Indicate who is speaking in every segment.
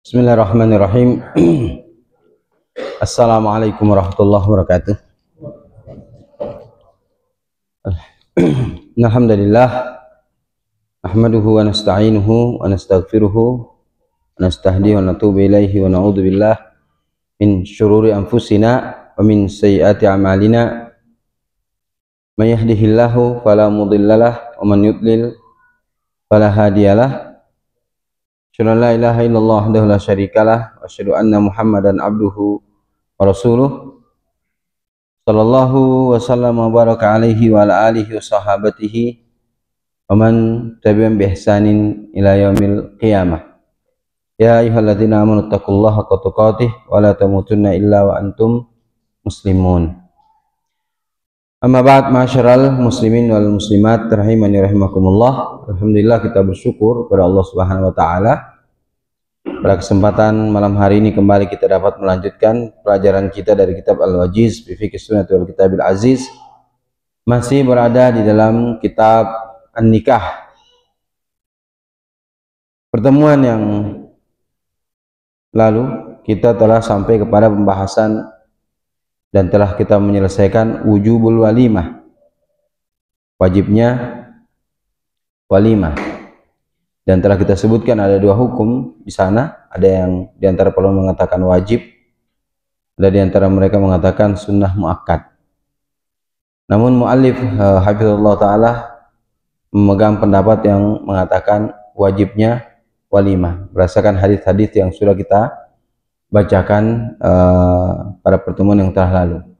Speaker 1: Bismillahirrahmanirrahim. Assalamualaikum warahmatullahi wabarakatuh. Alhamdulillah, nahmaduhu wa nasta'inuhu wa nastaghfiruhu wa nastahdihi wa natubu ilaihi wa na'udzu billah min syururi anfusina wa min sayyiati a'malina. May yahdihillahu fala mudhillalah wa man yudlil fala hadiyalah. Asyhadu an la ilaha illallah wahdahu la syarikalah wa asyhadu anna Muhammadan abduhu wa rasuluh sallallahu wa sallam wa baraka alaihi wa ala alihi wa sahabatihi wa man tabi'ahum bi ihsanin ila yaumil qiyamah. Ya ayyuhalladzina amanu taqullaha haqqa tuqatih wa la tamutunna illa wa antum muslimun. Amma ba'd, ma'asyiral muslimin wal muslimat rahimani rahimakumullah. Alhamdulillah, kita bersyukur kepada Allah Subhanahu wa taala. Pada kesempatan malam hari ini kembali kita dapat melanjutkan pelajaran kita dari kitab Al-Wajiz fi Fiqh Sunnah wal Kitabil Aziz. Masih berada di dalam kitab An-Nikah. Pertemuan yang lalu kita telah sampai kepada pembahasan dan telah kita menyelesaikan wujubul walimah, wajibnya walimah, dan telah kita sebutkan ada dua hukum di sana. Ada yang diantara para mengatakan wajib, ada diantara mereka mengatakan sunnah muakkad. Namun muallif hafizallahu taala memegang pendapat yang mengatakan wajibnya walimah berdasarkan hadis-hadis yang sudah kita bacakan pada pertemuan yang telah lalu.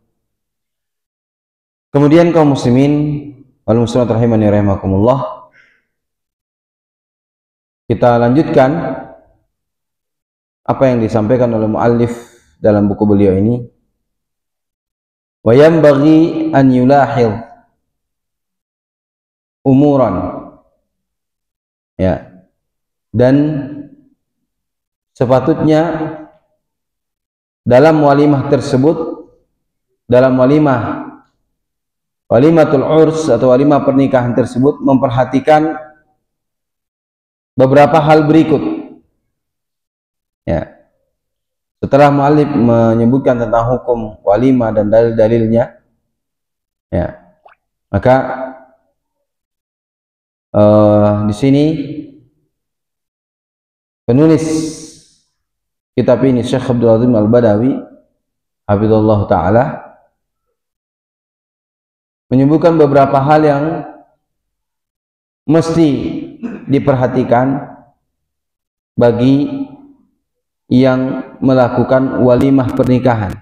Speaker 1: Kemudian kaum muslimin wal muslimat rahimani rahimakumullah, kita lanjutkan apa yang disampaikan oleh muallif dalam buku beliau ini. Wa yanbaghi an yulahil umuran, ya, dan sepatutnya dalam walimah tersebut, dalam walimatul urs atau walimah pernikahan tersebut, memperhatikan beberapa hal berikut. Ya. Setelah muallif menyebutkan tentang hukum walimah dan dalil-dalilnya, ya, maka di sini penulis kitab ini Syekh Abdul Azim Al-Badawi hafizallahu taala menyebutkan beberapa hal yang mesti diperhatikan bagi yang melakukan walimah pernikahan.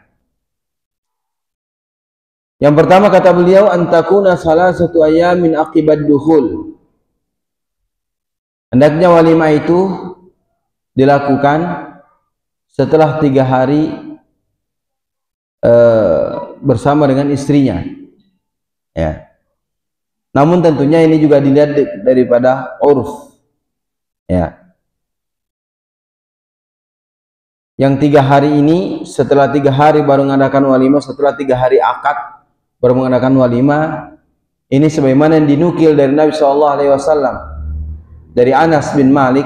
Speaker 1: Yang pertama, kata beliau, antakuna salasatu ayamin akibat dukhul. Hendaknya walimah itu dilakukan setelah 3 hari bersama dengan istrinya, ya. Namun tentunya ini juga dilihat daripada urf, ya. Yang 3 hari ini, setelah 3 hari baru mengadakan walimah, setelah 3 hari akad baru mengadakan walimah. Ini sebagaimana yang dinukil dari Nabi SAW dari Anas bin Malik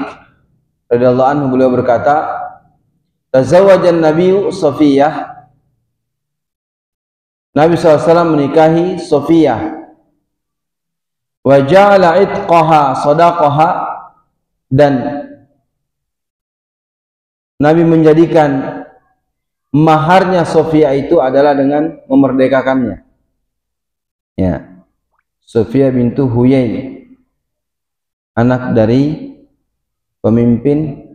Speaker 1: radhiyallahu anhu, beliau berkata, tazawwajan Nabi Safiyah, Nabi SAW menikahi Safiyah, wa ja'ala itqaha sadaqaha, dan Nabi menjadikan maharnya Safiyah itu adalah dengan memerdekakannya, ya. Safiyah bintu Huyai, anak dari pemimpin,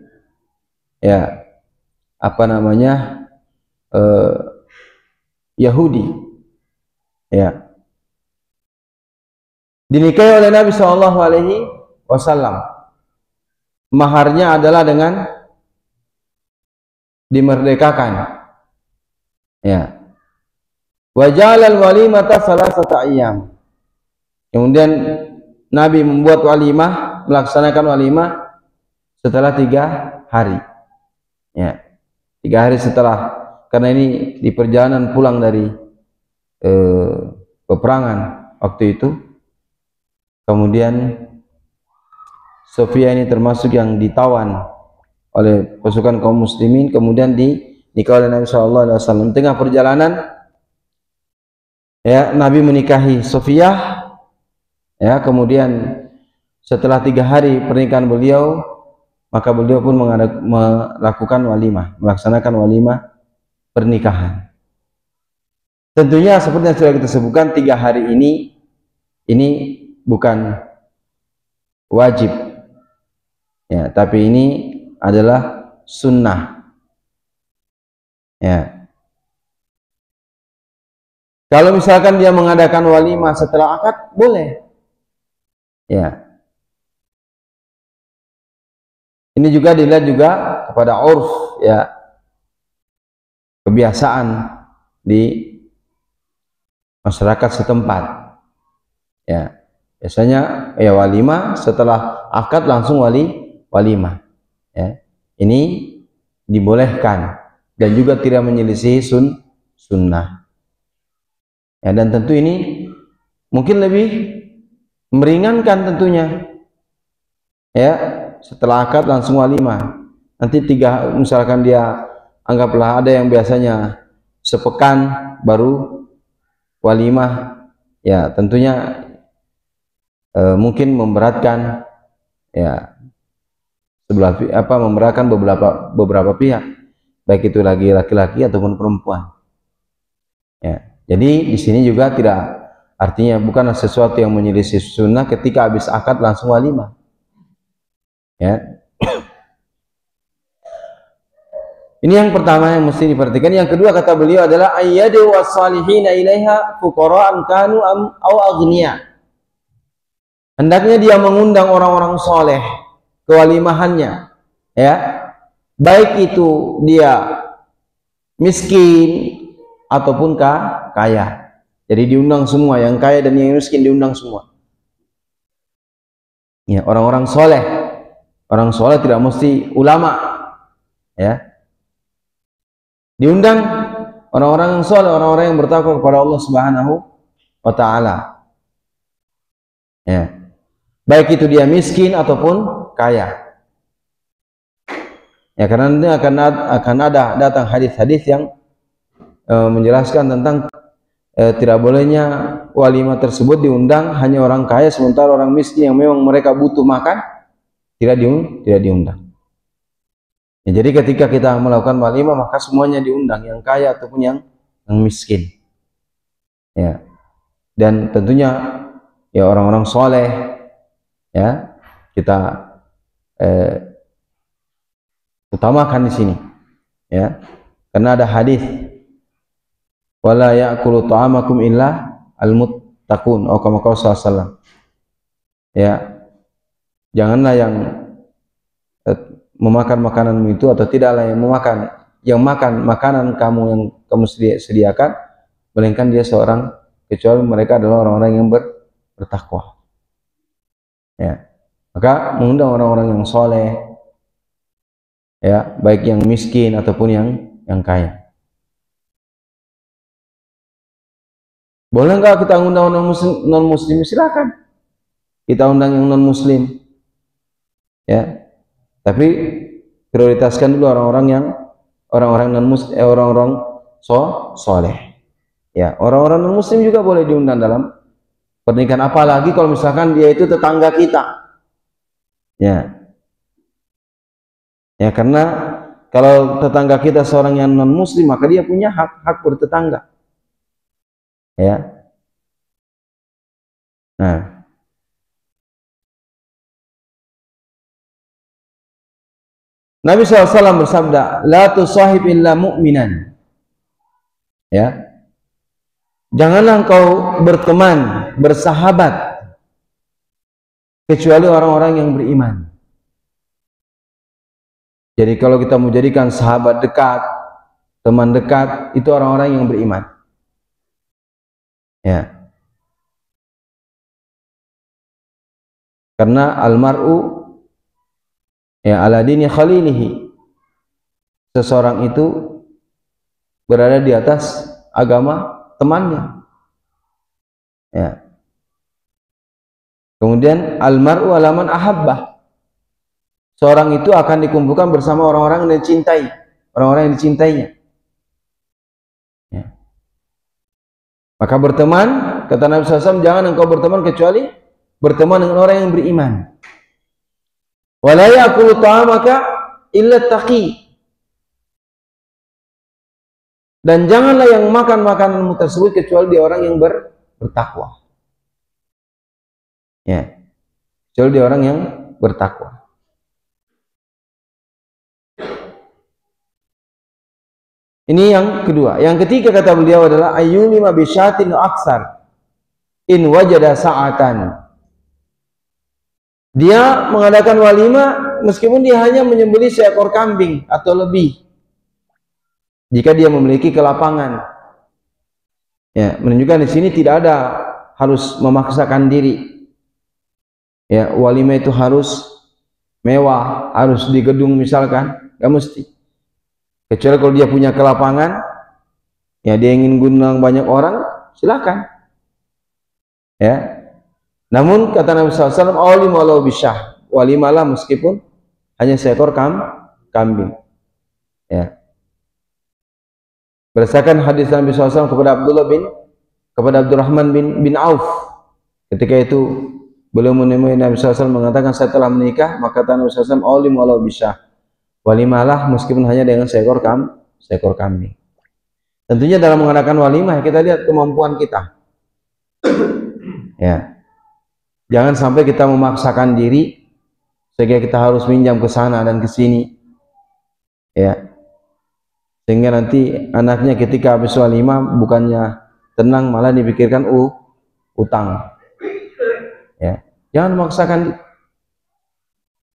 Speaker 1: ya, apa namanya, Yahudi, ya, dinikahi oleh Nabi SAW. Maharnya adalah dengan dimerdekakan, ya. Wa ja'alal walimata salasata ayyam. Kemudian Nabi membuat walimah, melaksanakan walimah setelah 3 hari, ya. 3 hari setelah, karena ini di perjalanan pulang dari peperangan waktu itu. Kemudian Sofia ini termasuk yang ditawan oleh pasukan kaum muslimin, kemudian dinikah oleh Nabi Shallallahu Alaihi Wasallam. Tengah perjalanan, ya, Nabi menikahi Sofiyah, ya, kemudian setelah 3 hari pernikahan beliau, maka beliau pun melakukan walimah, melaksanakan walimah pernikahan. Tentunya seperti yang sudah kita sebutkan, 3 hari ini bukan wajib, ya, tapi ini adalah sunnah, ya. Kalau misalkan dia mengadakan walimah setelah akad, boleh, ya. Ini juga dilihat juga kepada urf, ya, kebiasaan di masyarakat setempat, ya. Biasanya ya walimah setelah akad langsung walimah, ya. Ini dibolehkan dan juga tidak menyelisihi sunnah, ya. Dan tentu ini mungkin lebih meringankan tentunya, ya, setelah akad langsung walimah. Nanti misalkan dia, anggaplah ada yang biasanya sepekan baru walimah, ya, tentunya mungkin memberatkan, ya, memberatkan beberapa pihak, baik itu lagi laki-laki ataupun perempuan, ya. Jadi di sini juga tidak, artinya bukanlah sesuatu yang menyelisih sunnah ketika habis akad langsung walimah, ya. Ini yang pertama yang mesti diperhatikan. Yang kedua, kata beliau, adalah ayyadu wassalihina ilaiha fuqara'an kanu au aghniya. Hendaknya dia mengundang orang-orang soleh ke walimahannya, ya, baik itu dia miskin ataupun kaya. Jadi diundang semua, yang kaya dan yang miskin diundang semua, ya. Orang-orang soleh, orang soleh tidak mesti ulama, ya, diundang orang-orang yang soleh, orang-orang yang bertakwa kepada Allah Subhanahu wa Ta'ala, ya, baik itu dia miskin ataupun kaya, ya. Karena nanti akan ada datang hadis-hadis yang menjelaskan tentang tidak bolehnya walimah tersebut diundang hanya orang kaya, sementara orang miskin yang memang mereka butuh makan tidak diundang. Ya, jadi ketika kita melakukan walimah, maka semuanya diundang, yang kaya ataupun yang miskin, ya. Dan tentunya ya orang-orang soleh, ya, kita utamakan di sini, ya, karena ada hadis, wala ya'kulu ta'amakum illa al-muttaqun, atau kama qala sallallahu alaihi wasallam, ya, janganlah yang memakan makananmu itu, atau tidaklah yang makan makanan kamu yang kamu sediakan, melainkan dia seorang, kecuali mereka adalah orang-orang yang bertakwa, ya. Maka mengundang orang-orang yang soleh, ya, baik yang miskin ataupun yang kaya. Boleh nggak kita undang non muslim? Silakan kita undang yang non muslim, ya, tapi prioritaskan dulu orang-orang non muslim, orang-orang soleh, ya. Orang-orang non muslim juga boleh diundang dalam pernikahan, apalagi kalau misalkan dia itu tetangga kita, ya, ya, karena kalau tetangga kita seorang yang non muslim, maka dia punya hak bertetangga, ya. Nah, Nabi SAW bersabda, la tusahib illa mu'minan, ya, janganlah engkau berteman, bersahabat, kecuali orang-orang yang beriman. Jadi kalau kita mau jadikan sahabat dekat, teman dekat, itu orang-orang yang beriman, ya. Karena almar'u, ya, ala dini khalilihi, seseorang itu berada di atas agama temannya, ya. Kemudian almar'u ala man ahabbah, seorang itu akan dikumpulkan bersama orang-orang yang dicintai, orang-orang yang dicintainya. Ya. Maka berteman, kata Nabi SAW, jangan engkau berteman kecuali berteman dengan orang yang beriman. Wala ya'kulu ta'amaka illa taqi. Dan janganlah yang makan makananmu tersebut kecuali dia orang yang bertakwa. Ya. Kecuali dia orang yang bertakwa. Ini yang kedua. Yang ketiga kata beliau adalah ayyulima bisyatin aksar in wajada sa'atan. Dia mengadakan walimah meskipun dia hanya menyembelih seekor kambing atau lebih, jika dia memiliki kelapangan. Ya, menunjukkan di sini tidak ada harus memaksakan diri. Ya, walimah itu harus mewah, harus di gedung misalkan, nggak mesti. Kecuali kalau dia punya kelapangan, ya dia ingin ngundang banyak orang, silakan. Ya. Namun kata Nabi SAW, alim walau bisyah, walimalah meskipun hanya seekor kambing. Ya. Berdasarkan hadis Nabi SAW kepada Abdurrahman bin Auf, ketika itu beliau menemui Nabi SAW mengatakan, saya telah menikah, maka kata Nabi SAW, alim walau bisyah, walimalah meskipun hanya dengan seekor kambing. Tentunya dalam mengadakan walimah kita lihat kemampuan kita. Ya. Jangan sampai kita memaksakan diri sehingga kita harus minjam ke sana dan ke sini. Ya. Sehingga nanti anaknya ketika habis walimah bukannya tenang malah dipikirkan utang. Ya. Jangan memaksakan.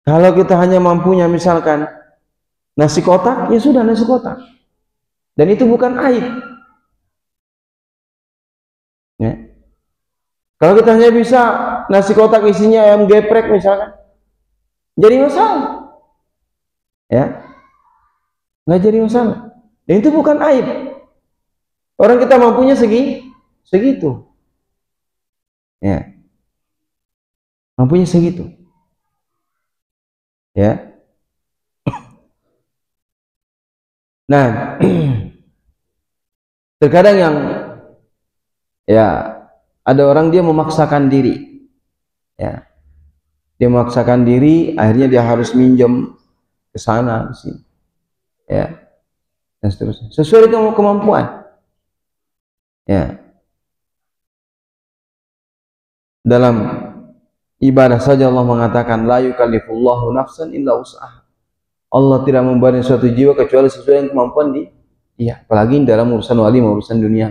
Speaker 1: Kalau kita hanya mampunya misalkan nasi kotak, ya sudah nasi kotak. Dan itu bukan aib. Ya. Kalau kita hanya bisa nasi kotak isinya ayam geprek misalkan, jadi masalah. Ya. Nggak jadi masalah. Dan itu bukan aib. Orang kita mampunya segitu. Ya. Mampunya segitu. Ya. Nah, terkadang yang ya ada orang dia memaksakan diri, ya, dia memaksakan diri, akhirnya dia harus minjem ke sana, ke sini, ya, dan seterusnya, sesuai dengan kemampuan, ya. Dalam ibadah saja Allah mengatakan, la yukallifullahu nafsan illa wus'aha. Allah tidak membebani suatu jiwa kecuali sesuai dengan kemampuan dia, apalagi dalam urusan walimah, urusan dunia.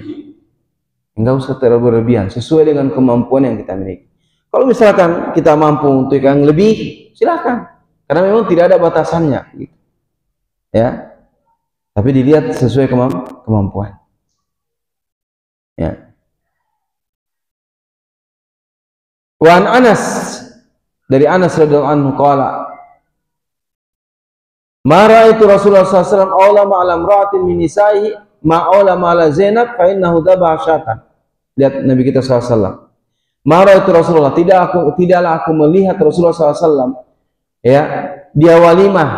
Speaker 1: Enggak usah terlalu berlebihan, sesuai dengan kemampuan yang kita miliki. Kalau misalkan kita mampu untuk yang lebih, silakan, karena memang tidak ada batasannya, gitu. Ya, tapi dilihat sesuai kemampuan. Ya. Wan Anas, dari Anas radhiyallahu anhu qala, mara itu Rasulullah SAW awla ma'alam ra'atin min nisa'i ma'awla ma'ala Zainab fa'innahu dhabah syatan. Lihat Nabi kita SAW. Marah itu Rasulullah, tidaklah aku melihat Rasulullah SAW, ya, dia walimah,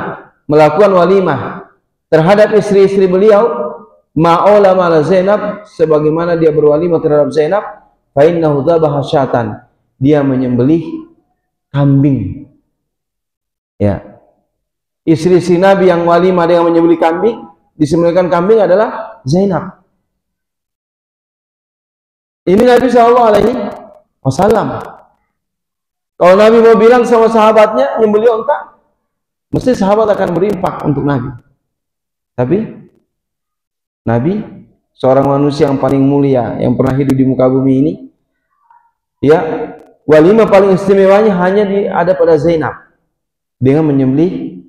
Speaker 1: melakukan walimah terhadap istri-istri beliau, ma'awla ma'ala Zainab, sebagaimana dia berwalimah terhadap Zainab, fa'innahu dhabah syatan, dia menyembelih kambing. Ya. Istri-istri Nabi yang walimah dengan menyembelih kambing, disembelihkan kambing adalah Zainab. Ini Nabi SAW. Kalau Nabi mau bilang sama sahabatnya nyembelih unta, mesti sahabat akan berimpak untuk Nabi. Tapi Nabi, seorang manusia yang paling mulia yang pernah hidup di muka bumi ini, ya, walimah paling istimewanya hanya ada pada Zainab dengan menyembelih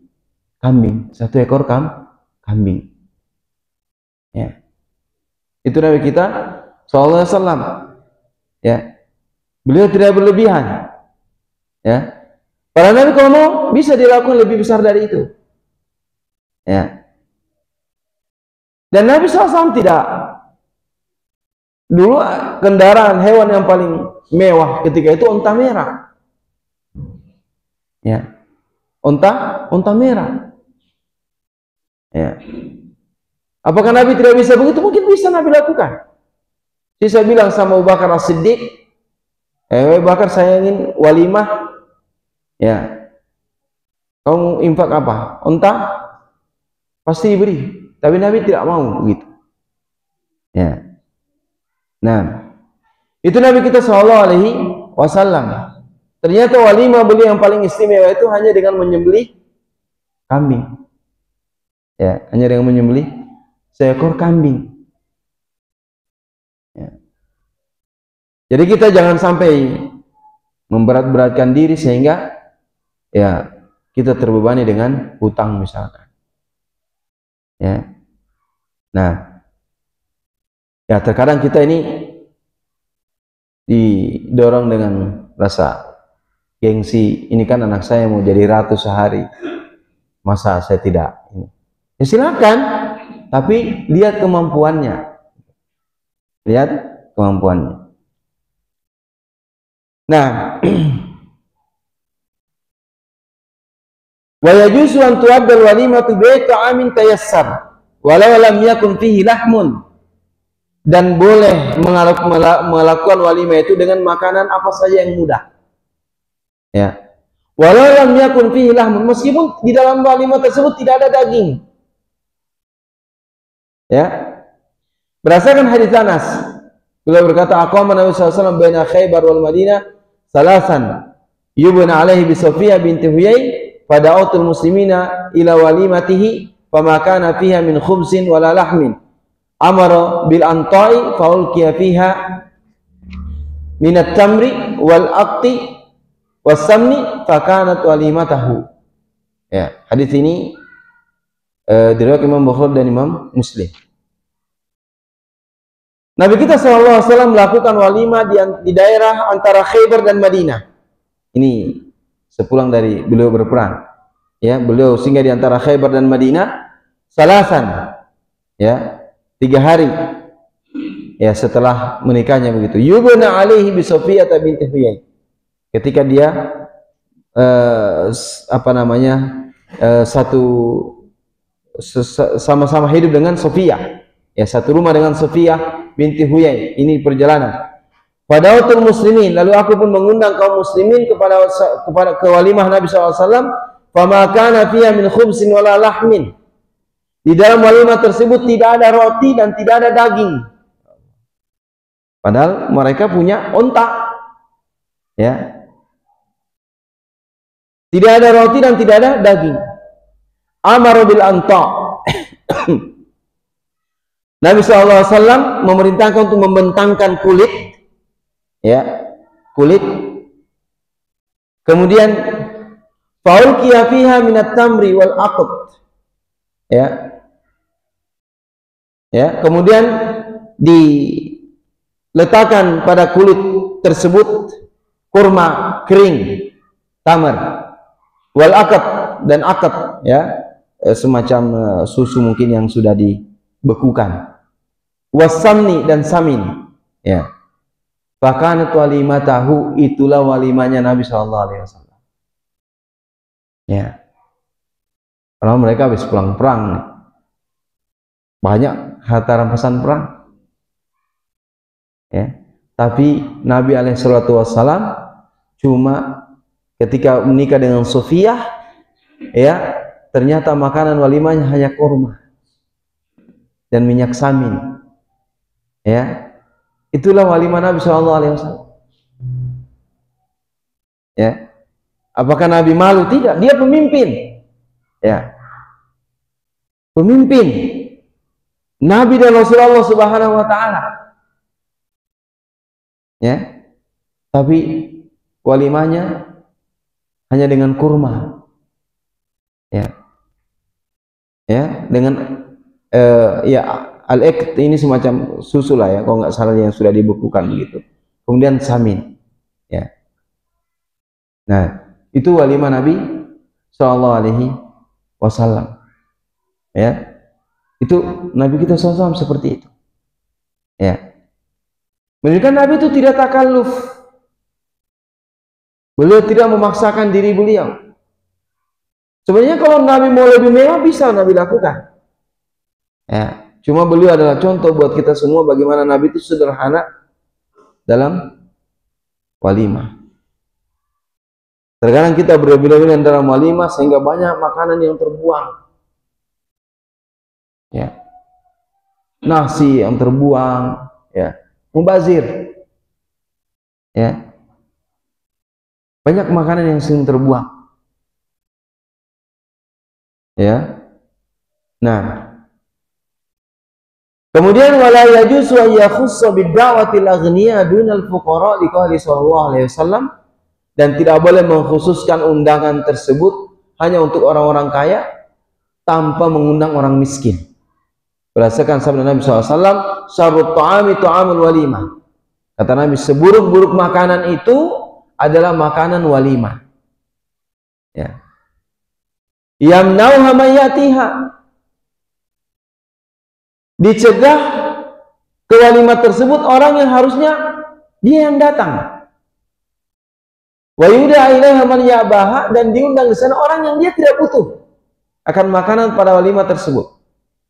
Speaker 1: kambing, satu ekor kambing. Ya. Itu Nabi kita sallallahu alaihi wasallam. Ya. Beliau tidak berlebihan. Ya. Para nabi kalau mau bisa dilakukan lebih besar dari itu. Ya. Dan Nabi SAW tidak. Dulu kendaraan hewan yang paling mewah ketika itu unta merah. Ya. Unta merah. Ya. Apakah Nabi tidak bisa begitu? Mungkin bisa Nabi lakukan. Saya bilang sama Abu Bakar As-Siddiq, Abu Bakar, saya ingin walimah. Ya. Kamu infak apa? Unta? Pasti diberi. Tapi Nabi tidak mau begitu. Ya. Nah, itu Nabi kita Shallallahu Alaihi Wasallam. Ternyata walimah beliau yang paling istimewa itu hanya dengan menyembelih kambing. Ya, hanya dengan menyembelih seekor kambing. Ya. Jadi kita jangan sampai memberat-beratkan diri sehingga ya kita terbebani dengan hutang misalkan. Ya. Nah, ya terkadang kita ini didorong dengan rasa gengsi. Ini kan anak saya mau jadi ratu sehari, masa saya tidak? Ya silakan, tapi lihat kemampuannya. Lihat kemampuannya. Nah, wa yajuzu an tu'addal walimatu bi ta'amin tayassar walau lam yakun fihi lahmun. Dan boleh melakukan walimah itu dengan makanan apa saja yang mudah. Ya. Walau lam yakun fihi lahmun, meskipun di dalam walimah tersebut tidak ada daging. Ya. Berdasarkan hadis Anas, beliau berkata, aqama Nabi sallallahu alaihi wasallam baina Khaybar wal Madinah salasan yubna alaihi bi Safiyah binti Huyai fada'atul muslimina ila walimatihi fama kana fiha min khubzin wala lahmin amara bil anta'i faulqiya fiha min at-tamri wal aqti was-samni fakanat walimatahu. Ya, hadis ini diriwayatkan Imam Bukhari dan Imam Muslim. Nabi kita SAW melakukan walimah di daerah antara Khaybar dan Madinah. Ini sepulang dari beliau berperang. Ya, beliau singgah di antara Khaybar dan Madinah salasan. Ya, 3 hari. Ya, setelah menikahnya begitu. Yubna alaihi bi Safiyah binti Huyai. Ketika dia sama-sama hidup dengan Safiyah. Ya, satu rumah dengan Safiyah binti Huyai. Ini perjalanan. Fada'utul muslimin, lalu aku pun mengundang kaum muslimin kepada ke walimah Nabi SAW. Fama kana fiha min khubsin wala lahmin. Di dalam walimah tersebut tidak ada roti dan tidak ada daging. Padahal mereka punya unta. Ya. Tidak ada roti dan tidak ada daging. Amar bil anta. Nabi SAW memerintahkan untuk membentangkan kulit, ya, kulit. Kemudian faulqiya fiha minat tamri wal aqd, ya, ya. Kemudian diletakkan pada kulit tersebut kurma kering, tamar, wal aqd dan aqd, ya, semacam susu mungkin yang sudah dibekukan. Wasamni dan samin, ya. Fakanat walimatahu, itulah walimanya Nabi SAW. Ya. Kalau mereka habis pulang perang, banyak harta rampasan perang. Ya. Tapi Nabi SAW cuma ketika menikah dengan Safiyah, ya, ternyata makanan walimanya hanya kurma dan minyak samin. Ya, itulah walimah Nabi SAW. Ya, apakah Nabi malu? Tidak, dia pemimpin. Ya, pemimpin Nabi dan Rasulullah Subhanahu Wa Taala. Ya, tapi walimahnya hanya dengan kurma. Ya, ya, dengan ya. Al-iqt ini semacam susu lah, ya, kalau nggak salah, yang sudah dibekukan begitu. Kemudian samin, ya. Nah, itu walimah Nabi SAW. Ya, itu Nabi kita SAW seperti itu. Ya, menunjukkan Nabi itu tidak takalluf. Beliau tidak memaksakan diri beliau. Sebenarnya kalau Nabi mau lebih mewah bisa Nabi lakukan. Ya, cuma beliau adalah contoh buat kita semua bagaimana Nabi itu sederhana dalam walimah. Terkadang kita berlebihan dalam walimah sehingga banyak makanan yang terbuang. Ya. Nasi yang terbuang, ya. Mubazir. Ya. Banyak makanan yang sering terbuang. Ya. Nah, kemudian wala yajuzu an yakhussa bid-da'watil aghniya dunal fuqara liqali sallallahu alaihi wasallam, dan tidak boleh mengkhususkan undangan tersebut hanya untuk orang-orang kaya tanpa mengundang orang miskin. Berdasarkan sabda Nabi SAW, syarrut ta'ami ta'amul walimah. Kata Nabi, seburuk-buruk makanan itu adalah makanan walimah. Ya. Yamnauha mayatiha. Dicegah ke walimah tersebut orang yang harusnya dia yang datang. Wa yuda ilaiha man yabaha, dan diundang di sana orang yang dia tidak butuh akan makanan pada walimah tersebut.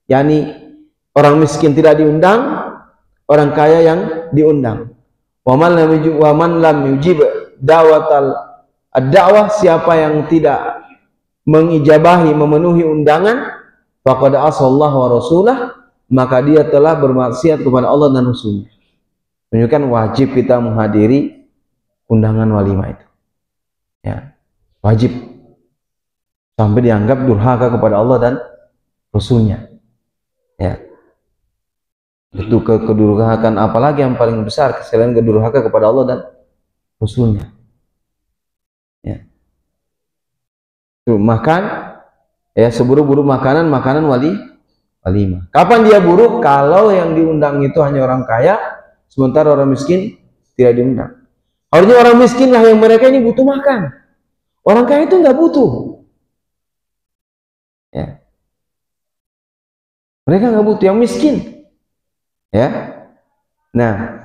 Speaker 1: Yani orang miskin tidak diundang, orang kaya yang diundang. Wa man lam yujib da'watal ad-da'wah, siapa yang tidak mengijabahi, memenuhi undangan, faqad asallahu wa rasulah, maka dia telah bermaksiat kepada Allah dan Rasulnya. Menunjukkan wajib kita menghadiri undangan walimah itu. Ya, wajib, sampai dianggap durhaka kepada Allah dan Rasulnya. Ya, itu kedurhakaan apalagi yang paling besar selain kedurhaka kepada Allah dan Rasulnya. Ya, makan, ya, seburuk-buruk makanan walimah. Kapan dia buruk? Kalau yang diundang itu hanya orang kaya, sementara orang miskin tidak diundang. Harusnya orang miskin lah yang mereka ini butuh makan. Orang kaya itu nggak butuh. Ya. Mereka nggak butuh, yang miskin. Ya. Nah,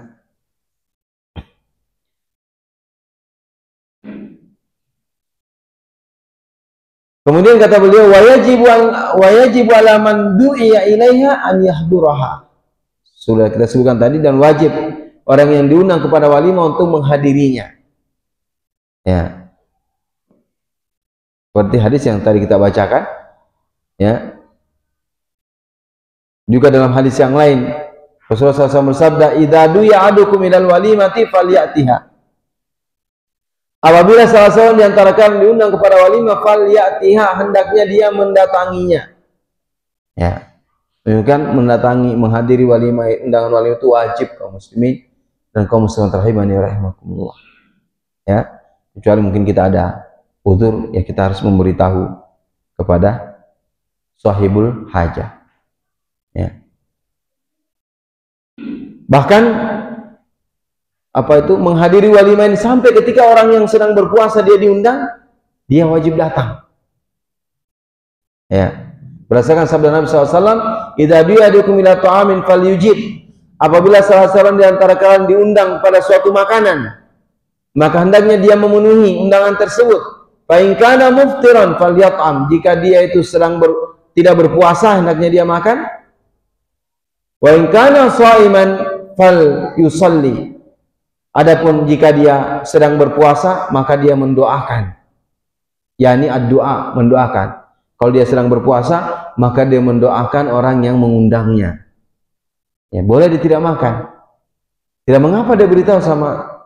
Speaker 1: kemudian kata beliau, wa yajibu ala man du'iya ilaiha an yahduraha. Sudah kita sebutkan tadi, dan wajib orang yang diundang kepada walimah untuk menghadirinya. Ya. Seperti hadis yang tadi kita bacakan. Ya. Juga dalam hadis yang lain, Rasulullah SAW bersabda, "Idza du'a ahadukum ilal walimati falyatiha." Apabila salah seorang di antara kalian diundang kepada walimah, falyatiha, hendaknya dia mendatanginya. Ya. Menunjukkan mendatangi, menghadiri walimah, undangan walimah itu wajib kaum muslimin dan kaum muslimat rahimani rahimakumullah. Ya. Kecuali mungkin kita ada udzur, ya kita harus memberitahu kepada sahibul hajah. Ya. Bahkan apa itu, menghadiri walimah ini sampai ketika orang yang sedang berpuasa dia diundang, dia wajib datang. Ya. Berdasarkan sabda Nabi SAW, "Idza bi'adukum ila ta'amin falyujib." Apabila salah seorang di antara kalian diundang pada suatu makanan, maka hendaknya dia memenuhi undangan tersebut. Fa in kana muftiran falyat'am. Jika dia itu sedang tidak berpuasa, hendaknya dia makan. Wa in kana sha'iman fal yusalli. Adapun jika dia sedang berpuasa, maka dia mendoakan. Yani ad-du'a, mendoakan. Kalau dia sedang berpuasa, maka dia mendoakan orang yang mengundangnya. Ya, boleh dia tidak makan. Tidak mengapa dia beritahu sama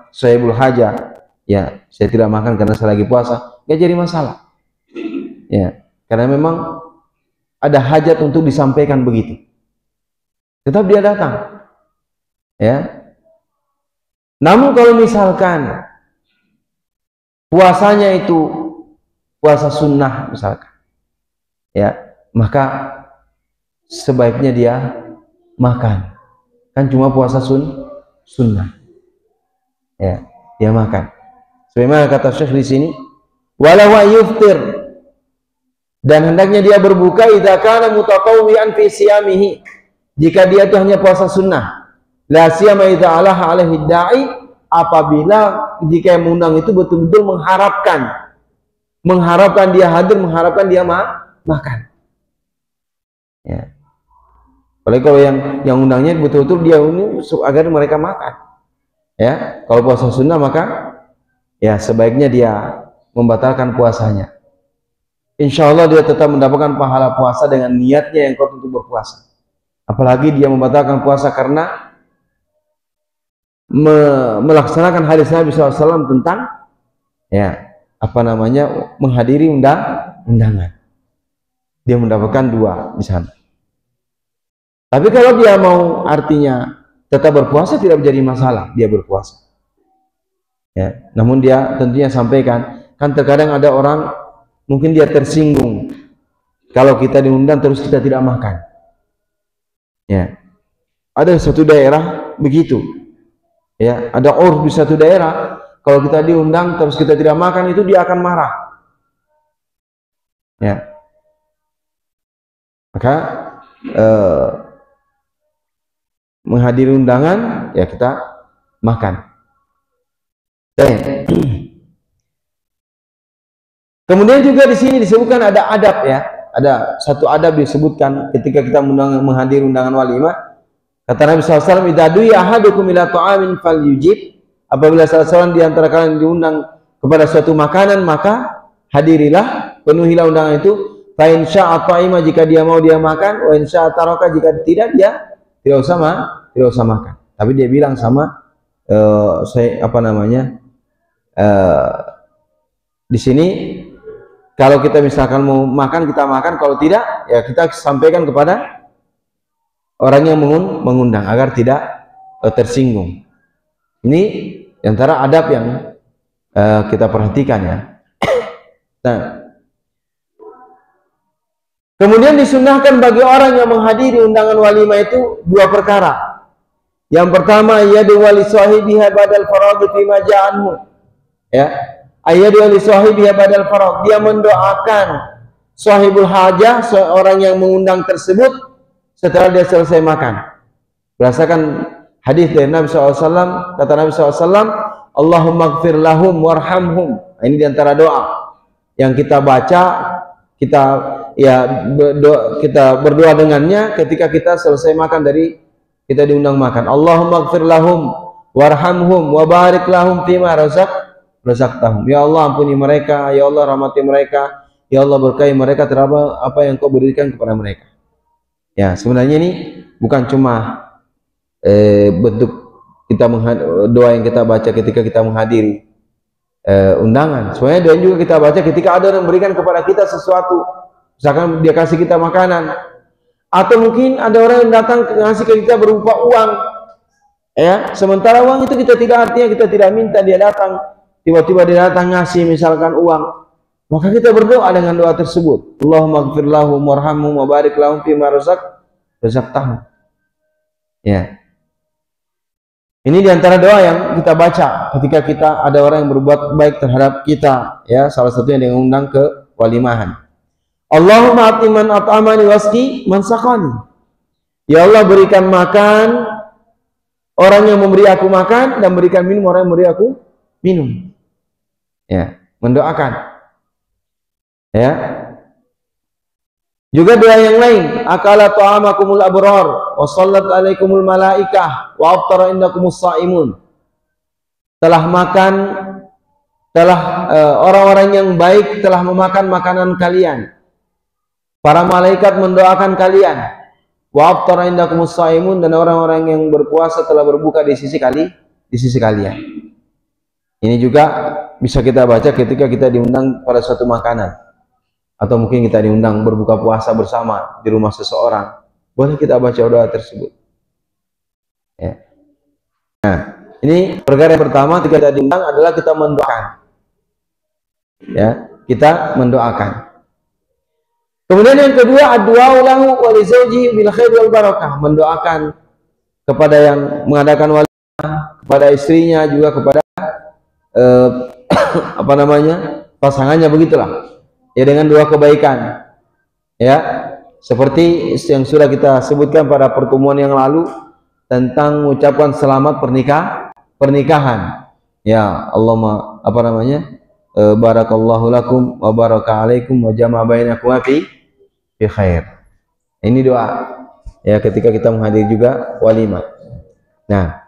Speaker 1: sahibul hajah, ya, saya tidak makan karena saya lagi puasa, nggak jadi masalah. Ya, karena memang ada hajat untuk disampaikan begitu. Tetap dia datang. Ya. Namun kalau misalkan puasanya itu puasa sunnah misalkan, ya, maka sebaiknya dia makan. Kan cuma puasa sunnah. Ya, dia makan. Sebagaimana kata Syekh di sini, walau yuftir, dan hendaknya dia berbuka idza kana mutatawwi'an fi siyamihi, jika dia itu hanya puasa sunnah. La siyama idza alaha alaihi da'i, apabila jika yang mengundang itu betul-betul mengharapkan mengharapkan dia hadir, mengharapkan dia makan. Ya. Apalagi kalau yang undangnya betul-betul dia ini agar mereka makan. Ya, kalau puasa sunnah maka ya sebaiknya dia membatalkan puasanya. Insya Allah dia tetap mendapatkan pahala puasa dengan niatnya yang kuat untuk berpuasa. Apalagi dia membatalkan puasa karena melaksanakan hadis Nabi SAW tentang ya apa namanya menghadiri undangan. Dia mendapatkan 2 di sana. Tapi kalau dia mau artinya tetap berpuasa, tidak menjadi masalah dia berpuasa. Ya, namun dia tentunya sampaikan, kan terkadang ada orang mungkin dia tersinggung kalau kita diundang terus kita tidak makan. Ya, ada satu daerah begitu. Ya, ada urf di satu daerah kalau kita diundang terus kita tidak makan itu dia akan marah. Ya, maka menghadiri undangan ya kita makan. Kemudian juga di sini disebutkan ada adab ya, ada satu adab disebutkan ketika kita menghadiri undangan walimah. Kata Nabi SAW, "Idza du'iya ahadukum ila ta'amin falyujib." Apabila salah seorang di antara kalian diundang kepada suatu makanan maka hadirilah, penuhilah undangan itu. Fa in sya'a ta'ima, jika dia mau dia makan, wa in sya'a taraka, jika tidak dia tidak usah makan. Tapi dia bilang sama di sini kalau kita misalkan mau makan kita makan, kalau tidak ya kita sampaikan kepada orang yang mengundang agar tidak tersinggung. Ini antara adab yang kita perhatikan ya. Nah, kemudian disunahkan bagi orang yang menghadiri undangan walimah itu 2 perkara. Yang pertama, yadu wali sahibiha badal faragh fi maja'anhu. Ya, ayadu wali sahibiha badal faragh. Dia mendoakan sahibul hajah, seorang yang mengundang tersebut setelah dia selesai makan. Berdasarkan hadis dari Nabi SAW, kata Nabi SAW, Allahumma gfir lahum warhamhum. Ini diantara doa yang kita baca, kita berdoa dengannya ketika kita selesai makan dari kita diundang makan. Allahumma gfir lahum warhamhum wa barik lahum fima razaqtahum. Ya Allah ampuni mereka, ya Allah rahmati mereka, ya Allah berkahi mereka terhadap apa yang kau berikan kepada mereka. Ya, sebenarnya ini bukan cuma bentuk kita doa yang kita baca ketika kita menghadiri undangan. Sebenarnya doa juga kita baca ketika ada yang memberikan kepada kita sesuatu. Misalkan dia kasih kita makanan, atau mungkin ada orang yang datang ngasih ke kita berupa uang, ya. Sementara uang itu kita tidak, artinya kita tidak minta, dia datang tiba-tiba dia datang ngasih misalkan uang, maka kita berdoa dengan doa tersebut. Allahumma gfir lahum warhamhum wa barik lahum fima razaqtahum. Ya. Ini diantara doa yang kita baca ketika kita ada orang yang berbuat baik terhadap kita, ya. Salah satunya dengan undang ke walimahan. Allahumma atiman at'amani wasqi man saqani. Ya Allah, berikan makan orang yang memberi aku makan dan berikan minum orang yang memberi aku minum. Ya, mendoakan. Ya. Juga doa yang lain, akala ta'amakumul abrar wa sallat alaikumul malaikah wa aftara indakumus shaimun. Telah makan, orang-orang yang baik telah memakan makanan kalian. Para malaikat mendoakan kalian. Wa aftara indakumus shaimun, dan orang-orang yang berpuasa telah berbuka di sisi kalian. Ini juga bisa kita baca ketika kita diundang pada suatu makanan, atau mungkin kita diundang berbuka puasa bersama di rumah seseorang. Boleh kita baca doa tersebut. Ya. Nah, ini perkara yang pertama ketika kita diundang adalah kita mendoakan. Ya, kita mendoakan. Kemudian yang kedua, ad-du'a lahu wa li zawjihi bil khair wal barakah, mendoakan kepada yang mengadakan walimah, kepada istrinya, juga kepada pasangannya, begitulah. Ya, dengan dua kebaikan. Ya, seperti yang sudah kita sebutkan pada pertemuan yang lalu tentang mengucapkan selamat pernikahan. Ya, Allahumma barakallahu lakum wa baraka alaikum wa jama'a bainakum fi khair. Ini doa ya ketika kita menghadiri juga walimah. Nah,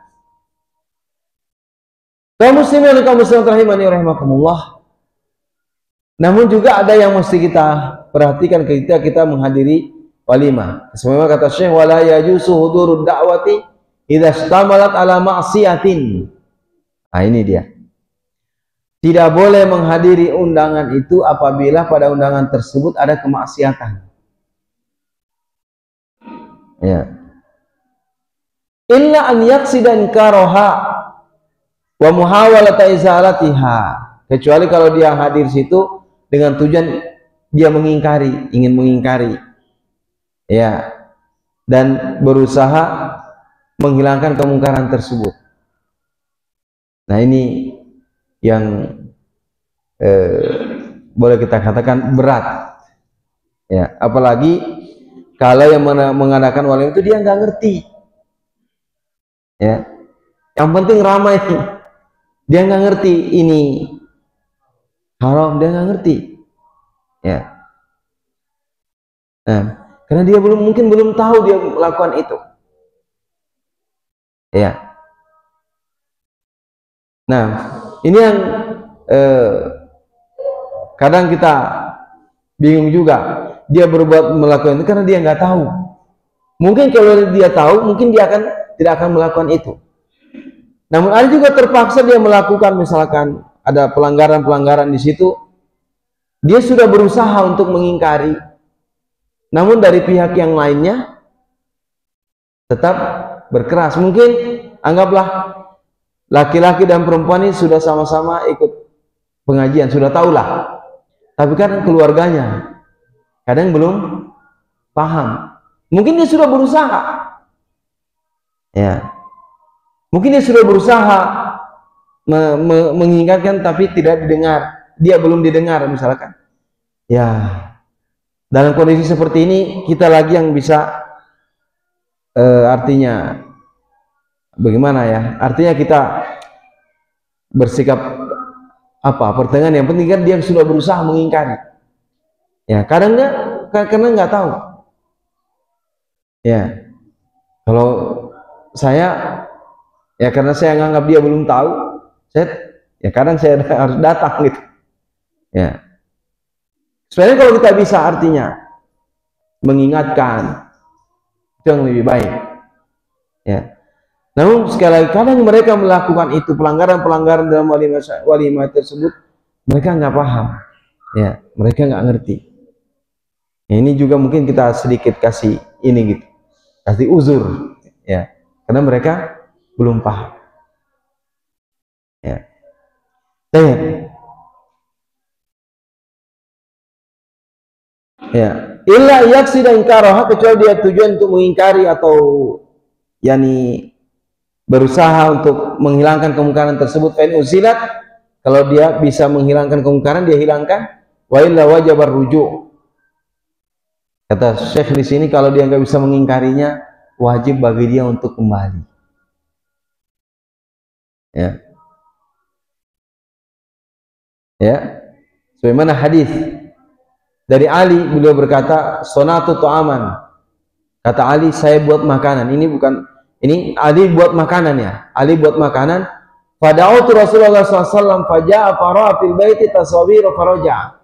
Speaker 1: kaum muslimin dan kaum muslimat rahimani rahimakumullah. Namun juga ada yang mesti kita perhatikan ketika kita menghadiri walimah. Sebagaimana kata Syekh, wala yajuzu hudurud da'wati idza istamalat ala ma'siyatin. Nah, ini dia. Tidak boleh menghadiri undangan itu apabila pada undangan tersebut ada kemaksiatan. Ya. Illa an yaqsidan karaha wa muhawalata izalatiha. Kecuali kalau dia hadir situ dengan tujuan dia mengingkari, ingin mengingkari. Ya. Dan berusaha menghilangkan kemungkaran tersebut. Nah, ini yang boleh kita katakan berat. Ya, apalagi kalau yang mengadakan walimah itu dia nggak ngerti. Ya, yang penting ramai. Dia nggak ngerti ini haram, dia nggak ngerti. Ya, nah, karena dia mungkin belum tahu dia melakukan itu. Ya, nah ini yang kadang kita bingung juga. Dia berbuat melakukan itu karena dia nggak tahu. Mungkin kalau dia tahu, mungkin dia tidak akan melakukan itu. Namun ada juga terpaksa dia melakukan, misalkan ada pelanggaran-pelanggaran di situ, dia sudah berusaha untuk mengingkari, namun dari pihak yang lainnya tetap berkeras. Mungkin anggaplah laki-laki dan perempuan ini sudah sama-sama ikut pengajian, sudah tahulah, tapi kan keluarganya kadang belum paham. Mungkin dia sudah berusaha, ya, mungkin dia sudah berusaha mengingatkan tapi tidak didengar, dia belum didengar misalkan. Ya, dalam kondisi seperti ini kita lagi yang bisa artinya bagaimana ya? Artinya kita bersikap apa? Pertengahan, yang penting kan dia sudah berusaha mengingkari. Ya, karena nggak tahu. Ya, kalau saya ya karena saya nganggap dia belum tahu, ya kadang saya harus datang gitu. Ya, sebenarnya kalau kita bisa artinya mengingatkan itu yang lebih baik. Ya, namun sekali lagi kadang mereka melakukan itu pelanggaran-pelanggaran dalam walimah tersebut, mereka nggak paham. Ya, mereka nggak ngerti. Ya, ini juga mungkin kita sedikit kasih ini gitu, kasih uzur, ya, karena mereka belum paham. Ya, ya, illa yaksida ingkaraha, kecuali dia tujuan untuk mengingkari atau yani berusaha untuk menghilangkan kemungkaran tersebut. Fa in uzilat, kalau dia bisa menghilangkan kemungkaran dia hilangkan. Wa illa wajabar rujuk. Kata Syekh di sini, kalau dia nggak bisa mengingkarinya, wajib bagi dia untuk kembali. Ya, ya. Sebagaimana hadis dari Ali, beliau berkata, sonatu tu'aman. Kata Ali, saya buat makanan. Ini Ali buat makanan ya. Ali buat makanan. Fada'utu Rasulullah SAW faja'a fara'a fil baiti tasawir faraja.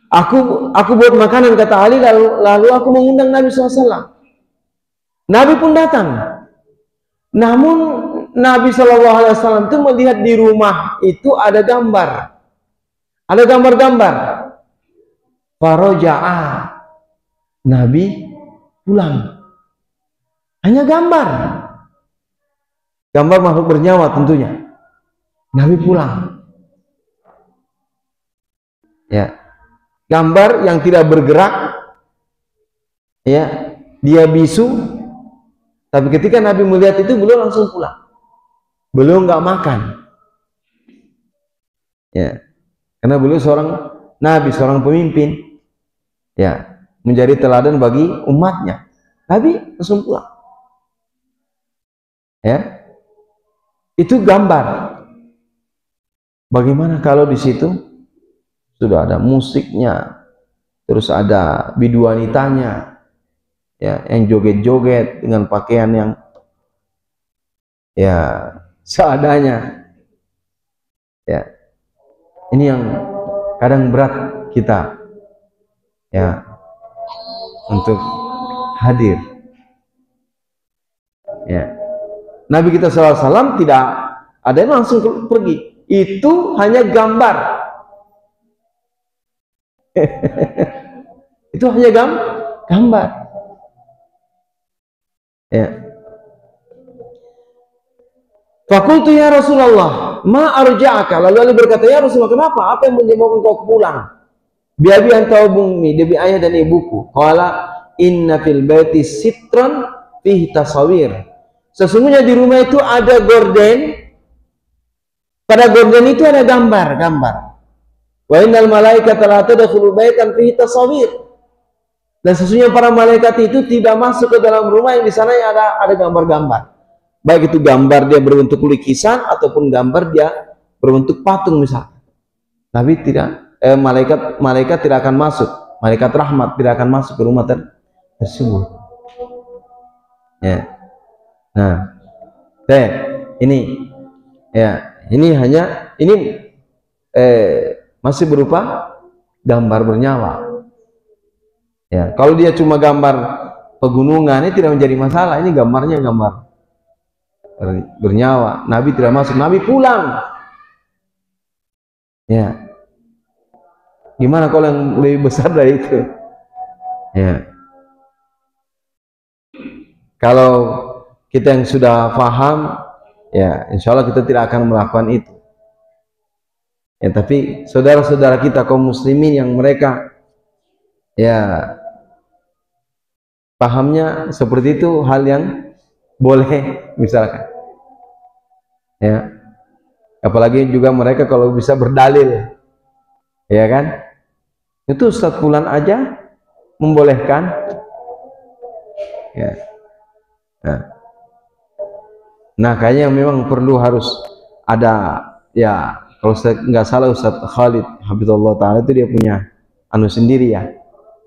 Speaker 1: Aku buat makanan, kata Ali, lalu aku mengundang Nabi SAW. Nabi pun datang. Namun Nabi SAW itu melihat di rumah itu ada gambar. Ada gambar-gambar. Faraja'a. Nabi pulang. Hanya gambar. Gambar makhluk bernyawa tentunya. Nabi pulang. Ya. Gambar yang tidak bergerak, ya, dia bisu. Tapi ketika Nabi melihat itu, beliau langsung pulang. Beliau nggak makan, ya, karena beliau seorang Nabi, seorang pemimpin, ya, menjadi teladan bagi umatnya. Nabi langsung pulang, ya. Itu gambar. Bagaimana kalau di situ sudah ada musiknya, terus ada biduanitanya, ya, yang joget-joget dengan pakaian yang ya seadanya, ya. Ini yang kadang berat kita, ya, untuk hadir, ya. Nabi kita SAW tidak ada yang langsung pergi, itu hanya gambar. Itu hanya gambar, ya. Fakultu ya Rasulullah, ma arja'aka. Lalu Ali berkata, ya Rasulullah, kenapa? Apa yang menyebabkan kau pulang? Biabi antau bumi, demi ayah dan ibuku. Qala inna fil baiti sitran fihi tasawir. Sesungguhnya di rumah itu ada gorden. Pada gorden itu ada gambar-gambar. Wa innal malaikata la tadkhulu baitan fihi tasawir. Dan sesungguhnya para malaikat itu tidak masuk ke dalam rumah yang di sana ada gambar-gambar. Baik itu gambar dia berbentuk lukisan ataupun gambar dia berbentuk patung misalnya. Nabi tidak, malaikat tidak akan masuk, malaikat rahmat tidak akan masuk ke rumah tersebut. Ya. Nah, ini, ya, ini hanya masih berupa gambar bernyawa. Ya, kalau dia cuma gambar pegunungan ini tidak menjadi masalah. Ini gambarnya gambar bernyawa. Nabi tidak masuk, Nabi pulang. Ya, gimana kalau yang lebih besar dari itu? Ya, kalau kita yang sudah paham, ya insya Allah kita tidak akan melakukan itu. Ya, tapi saudara-saudara kita kaum muslimin yang mereka ya pahamnya seperti itu, hal yang boleh misalkan, ya, apalagi juga mereka kalau bisa berdalil, ya kan, itu Ustadz Fulan aja membolehkan, ya. Nah kayaknya memang perlu harus ada, ya, kalau saya nggak salah Ustadz Khalid Habibullah Ta'ala itu dia punya anu sendiri ya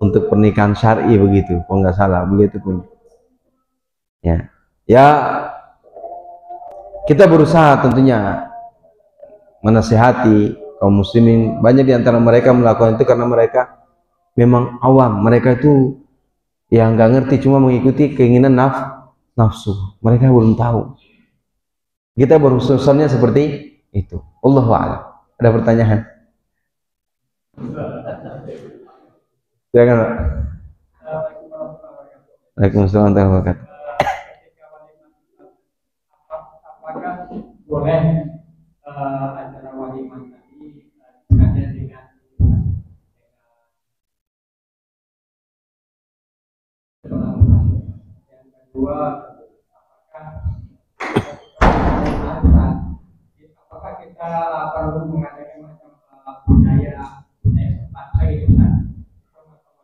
Speaker 1: untuk pernikahan syar'i begitu, kalau nggak salah begitu punya. Ya, kita berusaha tentunya menasihati kaum muslimin. Banyak di antara mereka melakukan itu karena mereka memang awam, mereka itu yang nggak ngerti, cuma mengikuti keinginan nafsu. Mereka belum tahu. Kita berusaha seperti itu. Allahu a'lam. Ada pertanyaan? Silakan, Pak. Waalaikumsalam warahmatullahi wabarakatuh.
Speaker 2: Apakah boleh acara walimah tadi ada dengan yang kedua, apakah kita perlu mengadakan macam budaya tempat gitu kan,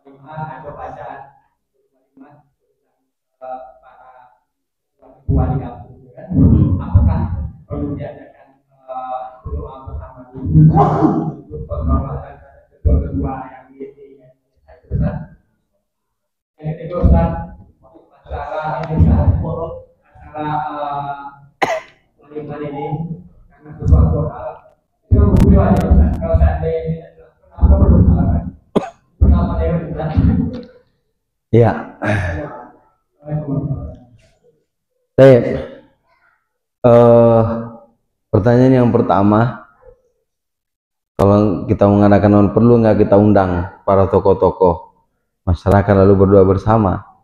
Speaker 2: walimah atau pada walimah para wali kampung kan, apakah perlu diadakan doa bersama dulu untuk penghormatan kedua-dua yang diinginkan itu kan. Yang kedua Ustaz, masalah ini masalah walimah ini karena sesuatu hal itu bukti wajib Ustaz. Kalau seandainya tidak dilakukan, apa perlu dilakukan? Kenapa dia tidak?
Speaker 1: Ya. Baik. Pertanyaan yang pertama, kalau kita mengadakan perlu nggak kita undang para tokoh-tokoh masyarakat lalu berdoa bersama?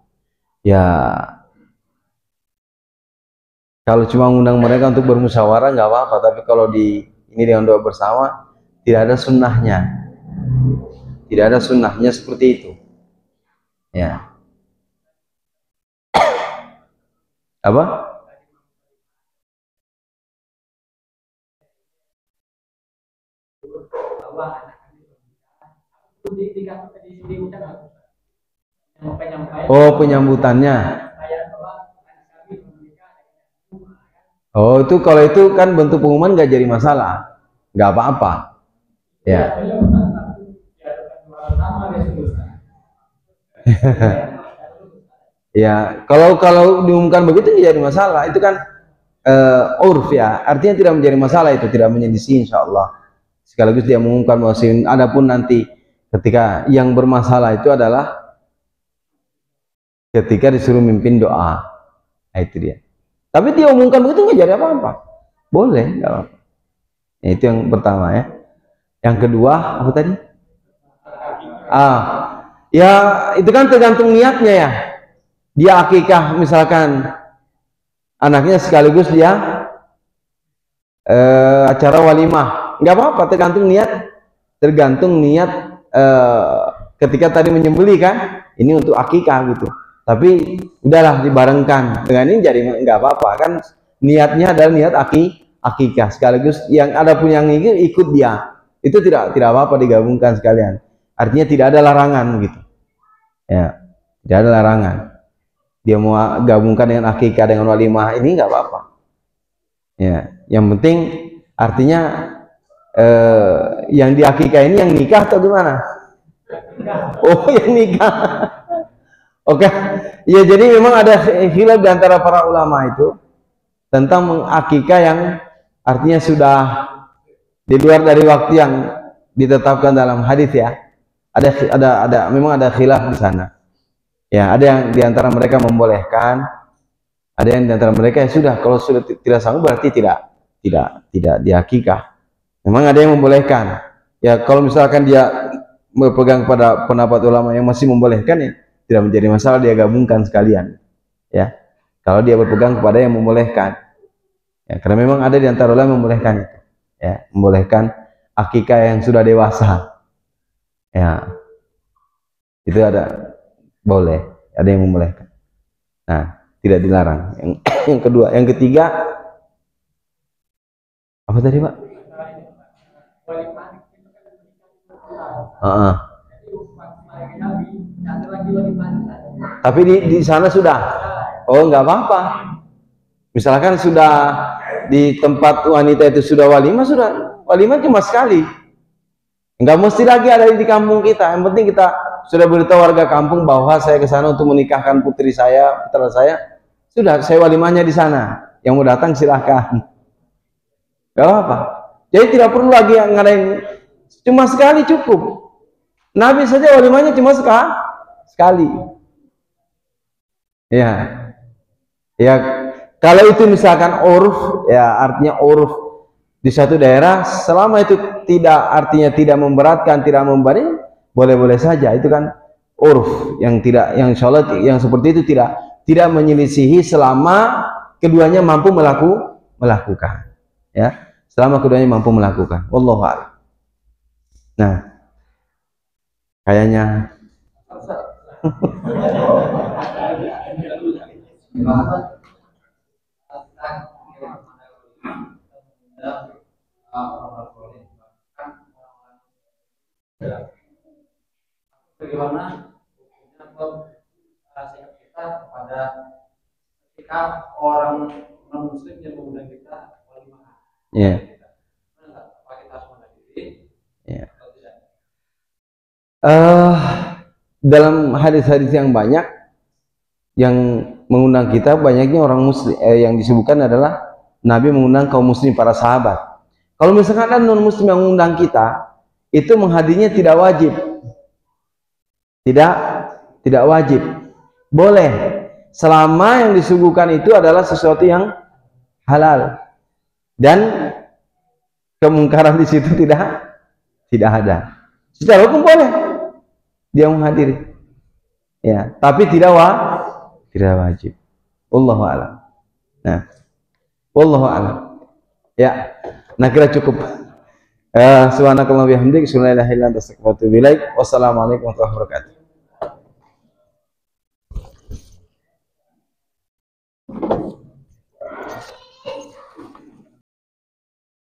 Speaker 1: Ya, kalau cuma undang mereka untuk bermusyawarah nggak apa-apa, tapi kalau ini dengan doa bersama tidak ada sunnahnya, seperti itu. Ya. Apa? Oh, penyambutannya. Oh, itu kalau itu kan bentuk pengumuman nggak jadi masalah. nggak apa-apa. Ya. Ya, kalau diumumkan begitu tidak jadi masalah. Itu kan urf ya, artinya tidak menjadi masalah, itu tidak menyelisih insya Allah. Sekaligus dia mengumumkan bahwa adapun nanti ketika yang bermasalah itu adalah ketika disuruh mimpin doa. Nah, itu dia. Tapi dia umumkan begitu nggak jadi apa-apa. Boleh, nggak apa-apa. Ya, itu yang pertama ya. Yang kedua apa tadi? Ya itu kan tergantung niatnya ya. Dia akikah misalkan anaknya sekaligus dia acara walimah, nggak apa-apa, tergantung niat ketika tadi menyembeli kan, ini untuk akikah gitu. Tapi udahlah dibarengkan dengan ini, jadi nggak apa-apa kan, niatnya adalah niat akikah sekaligus yang ada pun yang ikut dia, itu tidak apa-apa digabungkan sekalian. Artinya tidak ada larangan gitu ya, tidak ada larangan. Dia mau gabungkan dengan akikah dengan walimah, ini nggak apa-apa ya. Yang penting artinya yang di akikah ini yang nikah atau gimana? Oh, yang nikah. Oke. Ya, jadi memang ada khilaf di antara para ulama itu tentang mengakikah yang artinya sudah di luar dari waktu yang ditetapkan dalam hadis ya. Memang ada khilaf di sana. Ya, ada yang di antara mereka membolehkan, ada yang di antara mereka ya sudah, kalau sudah tidak sanggup berarti tidak diakikah. Memang ada yang membolehkan. Ya, kalau misalkan dia berpegang pada pendapat ulama yang masih membolehkan ya tidak menjadi masalah, dia gabungkan sekalian. Ya. Kalau dia berpegang kepada yang membolehkan. Ya, karena memang ada di antara ulama yang membolehkan itu. Ya, membolehkan akikah yang sudah dewasa. Ya. Itu ada, boleh, ada yang membolehkan. Nah, tidak dilarang. Yang kedua, yang ketiga apa tadi, Pak? Tapi di sana sudah. Oh, nggak apa-apa. Misalkan sudah di tempat wanita itu sudah walimah cuma sekali. Nggak mesti lagi ada di kampung kita. Yang penting kita sudah beritahu warga kampung bahwa saya ke sana untuk menikahkan putra saya. Sudah, saya walimahnya di sana. Yang mau datang silahkan. Gak apa-apa. Jadi tidak perlu lagi yang ngadain, cuma sekali cukup. Nabi saja walimahnya cuma sekali. Ya. Ya, kalau itu misalkan uruf, ya artinya uruf di satu daerah, selama itu tidak memberatkan, tidak membebani, boleh-boleh saja. Itu kan uruf yang insya Allah yang seperti itu tidak menyelisihi selama keduanya mampu melakukan. Ya, selama keduanya mampu melakukan. Wallahu a'lam. Nah, kayaknya
Speaker 2: bagaimana sikap kita kepada ketika orang non muslim yang mengundang kita walimah.
Speaker 1: ya.
Speaker 2: Apa kita harus menghadiri?
Speaker 1: Ya. Dalam hadis-hadis yang banyak yang mengundang kita, banyaknya orang muslim yang disebutkan adalah Nabi mengundang kaum muslim, para sahabat. Kalau misalkan ada non muslim yang mengundang kita, itu menghadirinya tidak wajib. Tidak wajib. Boleh selama yang disuguhkan itu adalah sesuatu yang halal dan kemungkaran di situ tidak ada. Secara hukum boleh dia menghadiri. Ya, tapi tidak wajib. Wallahu a'lam. Nah, wallahu a'lam. Ya, nah kira cukup. Subhanakallahumma wa bihamdika, asyhadu an la ilaha illa anta, astaghfiruka wa atubu ilaik. Wassalamualaikum warahmatullahi wabarakatuh.